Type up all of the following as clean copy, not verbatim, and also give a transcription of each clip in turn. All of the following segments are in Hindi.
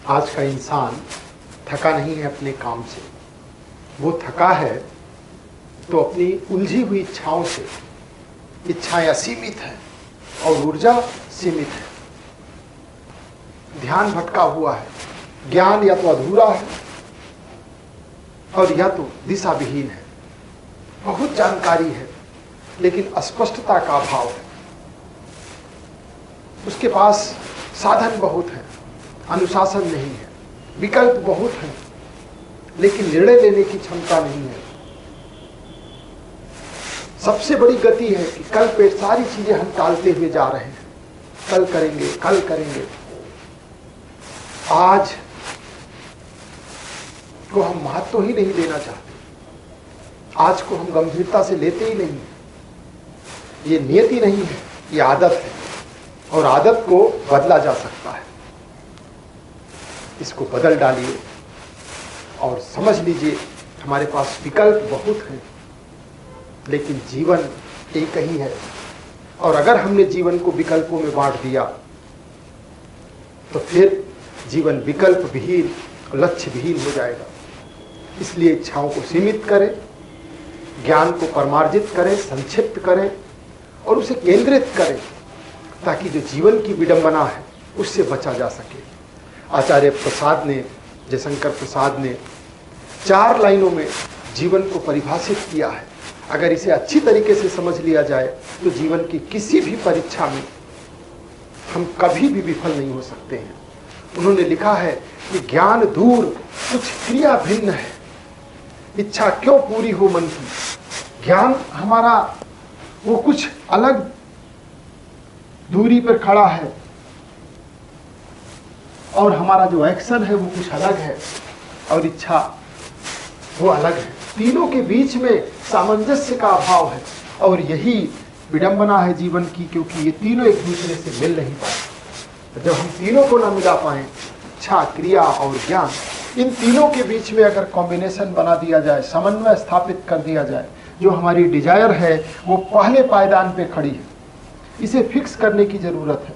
आज का इंसान थका नहीं है अपने काम से, वो थका है तो अपनी उलझी हुई इच्छाओं से। इच्छाएं असीमित हैं और ऊर्जा सीमित है। ध्यान भटका हुआ है, ज्ञान या तो अधूरा है और या तो दिशा विहीन है। बहुत जानकारी है लेकिन अस्पष्टता का अभाव है। उसके पास साधन बहुत है, अनुशासन नहीं है, विकल्प बहुत है लेकिन निर्णय लेने की क्षमता नहीं है। सबसे बड़ी गति है कि कल पे सारी चीजें हम टालते हुए जा रहे हैं। कल करेंगे, कल करेंगे। आज को हम महत्व ही नहीं देना चाहते। आज को हम गंभीरता से लेते ही नहीं। ये नियति नहीं है, ये आदत है और आदत को बदला जा सकता है। इसको बदल डालिए और समझ लीजिए हमारे पास विकल्प बहुत हैं लेकिन जीवन एक ही है। और अगर हमने जीवन को विकल्पों में बांट दिया तो फिर जीवन विकल्प विहीन, लक्ष्य विहीन हो जाएगा। इसलिए इच्छाओं को सीमित करें, ज्ञान को परमार्जित करें, संक्षिप्त करें और उसे केंद्रित करें ताकि जो जीवन की विडंबना है उससे बचा जा सके। आचार्य प्रसाद ने, जयशंकर प्रसाद ने 4 लाइनों में जीवन को परिभाषित किया है। अगर इसे अच्छी तरीके से समझ लिया जाए तो जीवन की किसी भी परीक्षा में हम कभी भी विफल नहीं हो सकते हैं। उन्होंने लिखा है कि ज्ञान दूर कुछ क्रिया भिन्न है, इच्छा क्यों पूरी हो मन की। ज्ञान हमारा वो कुछ अलग दूरी पर खड़ा है और हमारा जो एक्शन है वो कुछ अलग है और इच्छा वो अलग है। तीनों के बीच में सामंजस्य का अभाव है और यही विडंबना है जीवन की, क्योंकि ये तीनों एक दूसरे से मिल नहीं पाए। जब हम तीनों को ना मिला पाए, इच्छा, क्रिया और ज्ञान, इन तीनों के बीच में अगर कॉम्बिनेशन बना दिया जाए, समन्वय स्थापित कर दिया जाए, जो हमारी डिजायर है वो पहले पायदान पे खड़ी है। इसे फिक्स करने की जरूरत है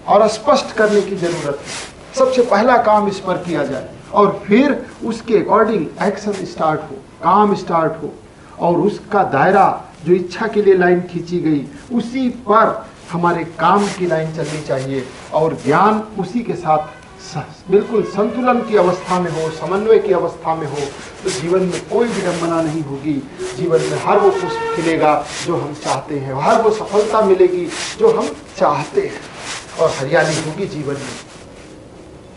और स्पष्ट करने की जरूरत है। सबसे पहला काम इस पर किया जाए और फिर उसके अकॉर्डिंग एक्शन स्टार्ट हो, काम स्टार्ट हो और उसका दायरा जो इच्छा के लिए लाइन खींची गई उसी पर हमारे काम की लाइन चलनी चाहिए और ज्ञान उसी के साथ बिल्कुल संतुलन की अवस्था में हो, समन्वय की अवस्था में हो तो जीवन में कोई विडंबना नहीं होगी। जीवन में हर वो पुष्प खिलेगा जो हम चाहते हैं, हर वो सफलता मिलेगी जो हम चाहते हैं और हरियाली होगी जीवन में।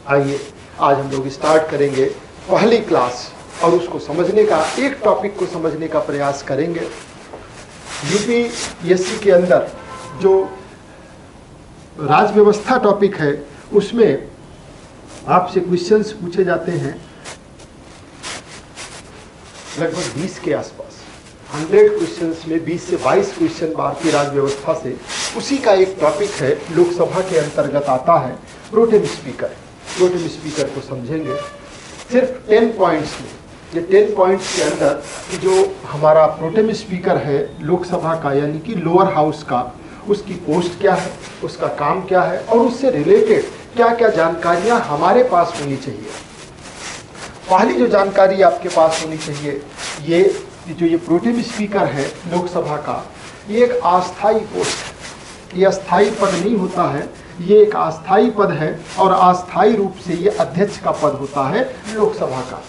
आइए आज हम लोग स्टार्ट करेंगे पहली क्लास और उसको समझने का, एक टॉपिक को समझने का प्रयास करेंगे। यूपीएससी के अंदर जो राज व्यवस्था टॉपिक है उसमें आपसे क्वेश्चंस पूछे जाते हैं लगभग 20 के आसपास। 100 क्वेश्चंस में 20 से 22 क्वेश्चन भारतीय राज व्यवस्था से। उसी का एक टॉपिक है, लोकसभा के अंतर्गत आता है प्रोटेम स्पीकर। प्रोटेम स्पीकर को समझेंगे सिर्फ 10 पॉइंट्स में। ये 10 पॉइंट्स के अंदर कि जो हमारा प्रोटेम स्पीकर है लोकसभा का यानी कि लोअर हाउस का, उसकी पोस्ट क्या है, उसका काम क्या है और उससे रिलेटेड क्या क्या जानकारियां हमारे पास होनी चाहिए। पहली जो जानकारी आपके पास होनी चाहिए, ये प्रोटेम स्पीकर है लोकसभा का, ये एक अस्थायी पोस्ट है। ये अस्थायी पद नहीं होता है, ये एक अस्थायी पद है और अस्थायी रूप से ये अध्यक्ष का पद होता है लोकसभा का।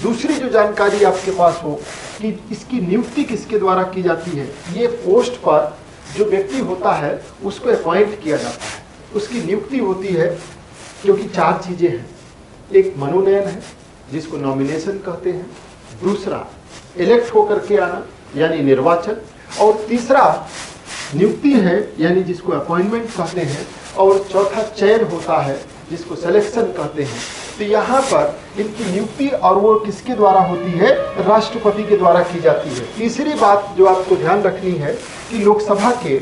दूसरी जो जानकारी आपके पास हो कि इसकी नियुक्ति किसके द्वारा की जाती है। ये पोस्ट पर जो व्यक्ति होता है उसको अपॉइंट किया जाता है, उसकी नियुक्ति होती है, क्योंकि 4 चीजें हैं। एक मनोनयन है जिसको नॉमिनेशन कहते हैं, दूसरा इलेक्ट होकर के आना यानी निर्वाचन, और तीसरा नियुक्ति है यानी जिसको अपॉइंटमेंट कहते हैं, और चौथा चयन होता है जिसको सिलेक्शन कहते हैं। तो यहाँ पर इनकी नियुक्ति और वो किसके द्वारा होती है, राष्ट्रपति के द्वारा की जाती है। तीसरी बात जो आपको ध्यान रखनी है कि लोकसभा के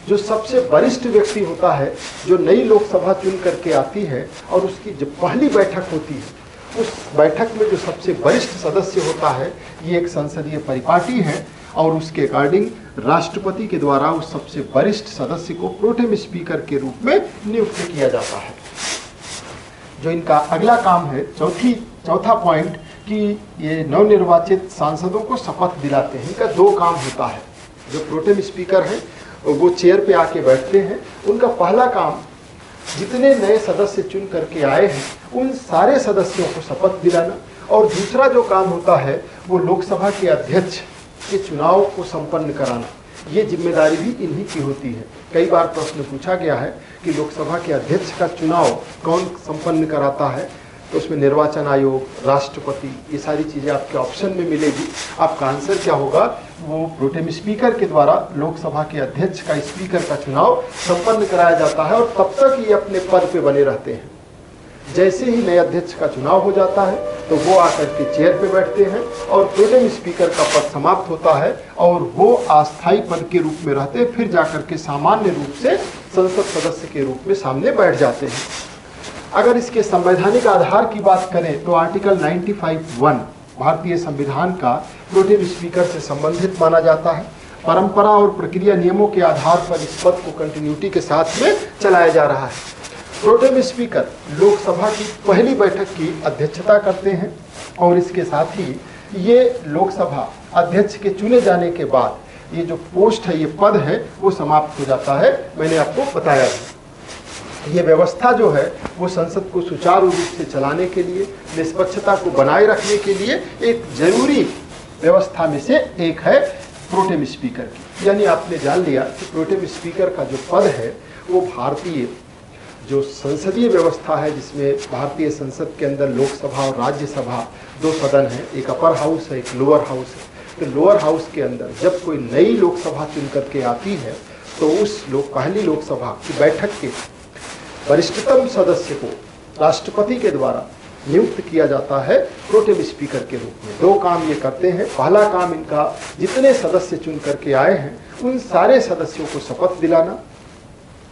जो सबसे वरिष्ठ व्यक्ति होता है, जो नई लोकसभा चुन करके आती है और उसकी जो पहली बैठक होती है, उस बैठक में जो सबसे वरिष्ठ सदस्य होता है ये एक संसदीय परिपाटी है और उसके अकॉर्डिंग राष्ट्रपति के द्वारा उस सबसे वरिष्ठ सदस्य को प्रोटेम स्पीकर के रूप में नियुक्त किया जाता है। जो इनका अगला काम है, चौथा पॉइंट कि ये नवनिर्वाचित सांसदों को शपथ दिलाते हैं। इनका दो काम होता है। जो प्रोटेम स्पीकर हैं वो चेयर पे आके बैठते हैं। उनका पहला काम जितने नए सदस्य चुन करके आए हैं उन सारे सदस्यों को शपथ दिलाना, और दूसरा जो काम होता है वो लोकसभा के अध्यक्ष के चुनाव को संपन्न कराना। ये जिम्मेदारी भी इन्हीं की होती है। कई बार प्रश्न पूछा गया है कि लोकसभा के अध्यक्ष का चुनाव कौन संपन्न कराता है, तो उसमें निर्वाचन आयोग, राष्ट्रपति, ये सारी चीज़ें आपके ऑप्शन में मिलेगी। आपका आंसर क्या होगा? वो प्रोटेम स्पीकर के द्वारा लोकसभा के अध्यक्ष का, स्पीकर का चुनाव संपन्न कराया जाता है, और तब तक ये अपने पद पे बने रहते हैं। जैसे ही नए अध्यक्ष का चुनाव हो जाता है तो वो आकर के चेयर पे बैठते हैं और प्रोटेम स्पीकर का पद समाप्त होता है और वो अस्थायी पद के रूप में रहते हैं। फिर जाकर के सामान्य रूप से संसद सदस्य के रूप में सामने बैठ जाते हैं। अगर इसके संवैधानिक आधार की बात करें तो आर्टिकल 95(1) भारतीय संविधान का प्रोटेम स्पीकर से संबंधित माना जाता है। परंपरा और प्रक्रिया नियमों के आधार पर इस पद को कंटिन्यूटी के साथ में चलाया जा रहा है। प्रोटेम स्पीकर लोकसभा की पहली बैठक की अध्यक्षता करते हैं और इसके साथ ही ये लोकसभा अध्यक्ष के चुने जाने के बाद ये जो पोस्ट है, ये पद है, वो समाप्त हो जाता है। मैंने आपको बताया था। ये व्यवस्था जो है वो संसद को सुचारू रूप से चलाने के लिए, निष्पक्षता को बनाए रखने के लिए एक जरूरी व्यवस्था में से एक है प्रोटेम स्पीकर की। यानी आपने जान लिया कि प्रोटेम स्पीकर का जो पद है वो भारतीय जो संसदीय व्यवस्था है, जिसमें भारतीय संसद के अंदर लोकसभा और राज्यसभा दो सदन हैं, एक अपर हाउस है, एक लोअर हाउस है। तो लोअर हाउस के अंदर जब कोई नई लोकसभा चुन करके आती है तो उस पहली लोकसभा की बैठक के वरिष्ठतम सदस्य को राष्ट्रपति के द्वारा नियुक्त किया जाता है प्रोटेम स्पीकर के रूप में। दो काम ये करते हैं। पहला काम इनका जितने सदस्य चुन करके आए हैं उन सारे सदस्यों को शपथ दिलाना,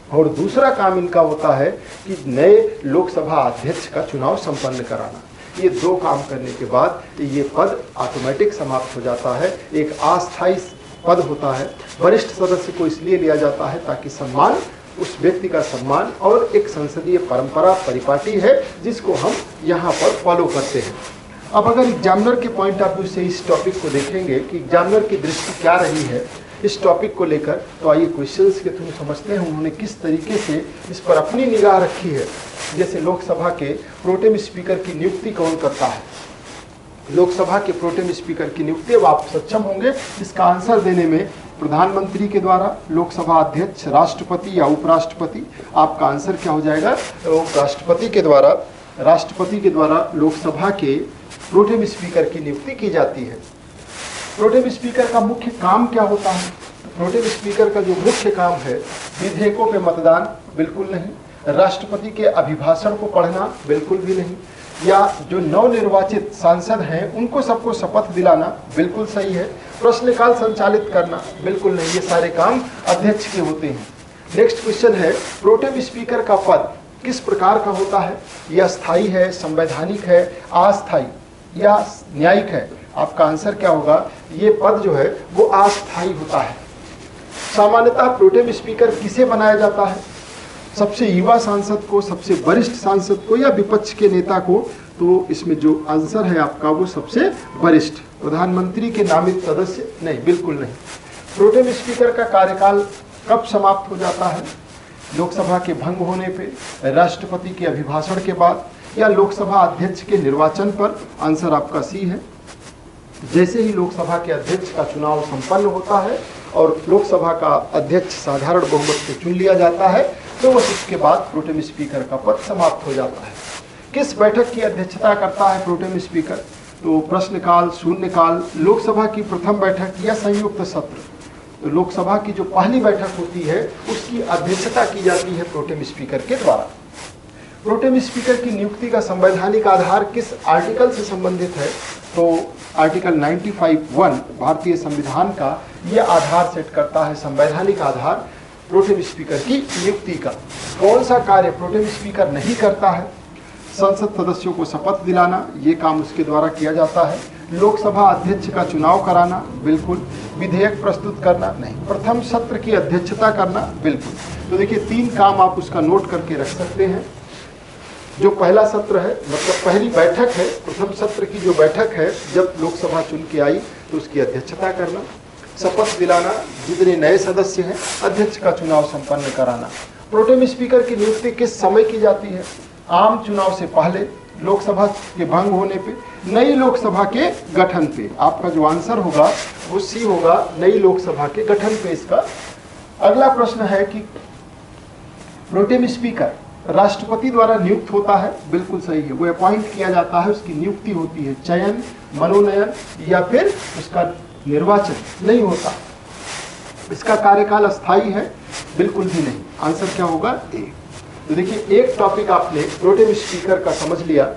और दूसरा काम इनका होता है कि नए लोकसभा अध्यक्ष का चुनाव संपन्न कराना। ये दो काम करने के बाद ये पद ऑटोमेटिक समाप्त हो जाता है। एक अस्थायी पद होता है। वरिष्ठ सदस्य को इसलिए लिया जाता है ताकि सम्मान, उस व्यक्ति का सम्मान, और एक संसदीय परंपरा परिपाटी है जिसको हम यहाँ पर फॉलो करते हैं। अब अगर एग्जामिनर के पॉइंट ऑफ व्यू से इस टॉपिक को देखेंगे कि एग्जामिनर की दृष्टि क्या रही है इस टॉपिक को लेकर, तो आइए क्वेश्चंस के थ्रू समझते हैं उन्होंने किस तरीके से इस पर अपनी निगाह रखी है। जैसे लोकसभा के प्रोटेम स्पीकर की नियुक्ति कौन करता है? लोकसभा के प्रोटेम स्पीकर की नियुक्ति, अब आप सक्षम होंगे इसका आंसर देने में, प्रधानमंत्री के द्वारा, लोकसभा अध्यक्ष, राष्ट्रपति या उपराष्ट्रपति। आपका आंसर क्या हो जाएगा? तो राष्ट्रपति के द्वारा लोकसभा के प्रोटेम स्पीकर की नियुक्ति की जाती है। प्रोटेम स्पीकर का मुख्य काम क्या होता है? प्रोटेम स्पीकर का जो मुख्य काम है, विधेयकों पे मतदान बिल्कुल नहीं, राष्ट्रपति के अभिभाषण को पढ़ना बिल्कुल भी नहीं, या जो नवनिर्वाचित सांसद हैं उनको सबको शपथ दिलाना बिल्कुल सही है, प्रश्नकाल संचालित करना बिल्कुल नहीं। ये सारे काम अध्यक्ष के होते हैं। नेक्स्ट क्वेश्चन है, प्रोटेम स्पीकर का पद किस प्रकार का होता है? यह स्थायी है, संवैधानिक है, अस्थायी या न्यायिक है? आपका आंसर क्या होगा? ये पद जो है वो अस्थायी होता है। सामान्यतः प्रोटेम स्पीकर किसे बनाया जाता है? सबसे युवा सांसद को, सबसे वरिष्ठ सांसद को, या विपक्ष के नेता को? तो इसमें जो आंसर है आपका वो सबसे वरिष्ठ। प्रधानमंत्री के नामित सदस्य नहीं, बिल्कुल नहीं। प्रोटेम स्पीकर का कार्यकाल कब समाप्त हो जाता है? लोकसभा के भंग होने पे, राष्ट्रपति के अभिभाषण के बाद, या लोकसभा अध्यक्ष के निर्वाचन पर? आंसर आपका सी है। जैसे ही लोकसभा के अध्यक्ष का चुनाव संपन्न होता है और लोकसभा का अध्यक्ष साधारण बहुमत से चुन लिया जाता है तो उसके बाद प्रोटेम स्पीकर का पद समाप्त हो जाता है। किस बैठक की अध्यक्षता करता है प्रोटेम स्पीकर? तो प्रश्नकाल, शून्यकाल, लोकसभा की प्रथम बैठक या संयुक्त सत्र? तो लोकसभा की जो पहली बैठक होती है उसकी अध्यक्षता की जाती है प्रोटेम स्पीकर के द्वारा। प्रोटेम स्पीकर की नियुक्ति का संवैधानिक आधार किस आर्टिकल से संबंधित है? तो आर्टिकल 95(1) भारतीय संविधान का ये आधार सेट करता है, संवैधानिक आधार प्रोटेम स्पीकर की नियुक्ति का। कौन सा कार्य प्रोटेम स्पीकर नहीं करता है? संसद सदस्यों को शपथ दिलाना, ये काम उसके द्वारा किया जाता है। लोकसभा अध्यक्ष का चुनाव कराना, बिल्कुल। विधेयक प्रस्तुत करना, नहीं। प्रथम सत्र की अध्यक्षता करना, बिल्कुल। तो देखिए 3 काम आप उसका नोट करके रख सकते हैं। जो पहला सत्र है, मतलब पहली बैठक है, प्रथम सत्र की जो बैठक है, जब लोकसभा चुन के आई तो उसकी अध्यक्षता करना, शपथ दिलाना, जितने नए सदस्य हैं अध्यक्ष का चुनाव संपन्न कराना। प्रोटेम स्पीकर की नियुक्ति किस समय की जाती है? आम चुनाव से पहले, लोकसभा के भंग होने पे, नई लोकसभा के गठन पे। आपका जो आंसर होगा वो सी होगा, नई लोकसभा के गठन पे इसका। अगला प्रश्न है कि प्रोटेम स्पीकर राष्ट्रपति द्वारा नियुक्त होता है? बिल्कुल सही है, वो अपॉइंट किया जाता है, उसकी नियुक्ति होती है। चयन, मनोनयन या फिर उसका निर्वाचन नहीं होता। इसका कार्यकाल अस्थायी है? बिल्कुल भी नहीं। आंसर क्या होगा? ए। तो देखिए, एक टॉपिक आपने प्रोटेम स्पीकर का समझ लिया।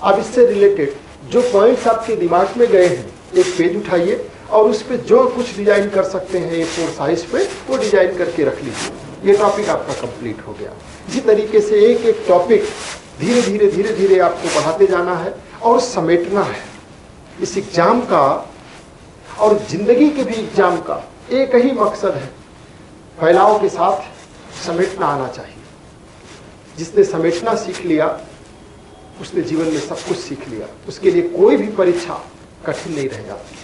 अब इससे रिलेटेड जो पॉइंट्स आपके दिमाग में गए हैं, एक पेज उठाइए और उस पर जो कुछ डिजाइन कर सकते हैं A4 साइज पे, वो डिजाइन करके रख लीजिए। ये टॉपिक आपका कंप्लीट हो गया। इसी तरीके से एक एक टॉपिक धीरे धीरे आपको बढ़ाते जाना है और समेटना है। इस एग्जाम का और जिंदगी के भी एग्जाम का एक ही मकसद है, फैलाव के साथ समेटना आना चाहिए। जिसने समेटना सीख लिया उसने जीवन में सब कुछ सीख लिया। उसके लिए कोई भी परीक्षा कठिन नहीं रह जाती।